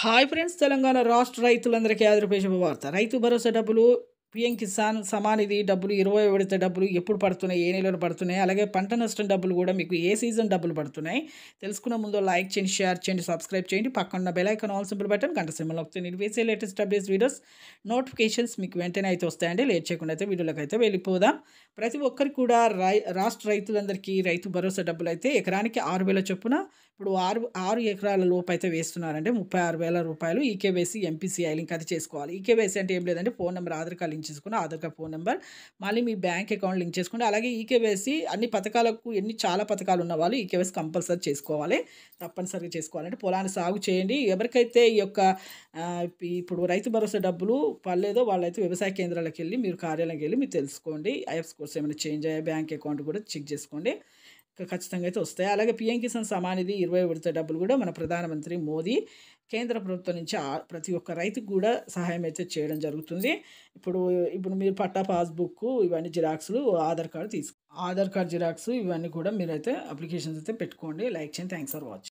Hi friends, Telangana రాష్ట్ర రైతులందరికీ ఆంధ్రప్రదేశ్ శుభవార్త. రైతు భరోసా డబ్బులు, పీఎం కిసాన్ సమాన్ నిధి డబ్బులు, 20 విడత డబ్బులు ఎప్పుడు పడుతున్నాయి, ఏ నెలలో పడుతున్నాయి, అలాగే పంట నష్టం డబ్బులు కూడా మీకు ఏ సీజన్ డబ్బులు పడుతున్నాయి తెలుసుకునే ముందు లైక్ చేయండి, షేర్ చేయండి, సబ్స్క్రైబ్ చేయండి. పక్కన bell icon all symbol button గంట సింబల్ నొక్కితే నేను వేసే లేటెస్ట్ అప్డేట్స్ వీడియోస్ నోటిఫికేషన్స్ మీకు వెంటనే అయితే వస్తాయండి. లేట్ చేయకుండా అయితే వీడియోలోకి అయితే వెళ్ళిపోదాం. ప్రతి ఒక్కరికి కూడా రాష్ట్ర రైతులందరికీ రైతు భరోసా డబ్బులు అయితే ఎకరానికి 6,000 చొప్పున ఇప్పుడు 6 ఎకరాల లోపు అయితే వేస్తున్నారంటే 36,000 రూపాయలు. ఈకేవైసీ, ఎంపీసీఐ లింక్ అది చేసుకోవాలి. ఈకేవైసీ అంటే ఏం లేదంటే phone number, Aadhaar card link చేసుకుని, ఆధార్ కార్డ్ ఫోన్ నెంబర్, మళ్ళీ మీ బ్యాంక్ అకౌంట్ లింక్ చేసుకోండి. అలాగే ఈకేవైసీ అన్ని పథకాలకు చాలా పథకాలు ఉన్న వాళ్ళు ఈకేవైసీ కంపల్సరీ చేసుకోవాలి. తప్పనిసరిగా చేసుకోవాలంటే పొలాన్ని సాగు చేయండి. ఎవరికైతే ఈ యొక్క ఇప్పుడు రైతు భరోసా డబ్బులు పడలేదో వాళ్ళైతే వ్యవసాయ కేంద్రాలకు వెళ్ళి, మీరు కార్యాలయంకి వెళ్ళి మీరు తెలుసుకోండి. ఐఎఫ్ఎస్ కోర్స్ ఏమైనా చేంజ్ అయ్యే బ్యాంక్ అకౌంట్ కూడా చెక్ చేసుకోండి. ఖచ్చితంగా అయితే వస్తాయి. అలాగే పీఎం కిసాన్ సమాన్ నిధి 20 విడత డబ్బులు కూడా మన ప్రధానమంత్రి మోదీ కేంద్ర ప్రభుత్వం నుంచి ప్రతి ఒక్క రైతుకు కూడా సహాయం అయితే చేయడం జరుగుతుంది. ఇప్పుడు ఇప్పుడు మీరు పట్టా, పాస్బుక్, ఇవన్నీ జిరాక్స్లు, ఆధార్ కార్డు జిరాక్స్ ఇవన్నీ కూడా మీరైతే అప్లికేషన్స్ అయితే పెట్టుకోండి. లైక్ చేయండి. Thanks for watching.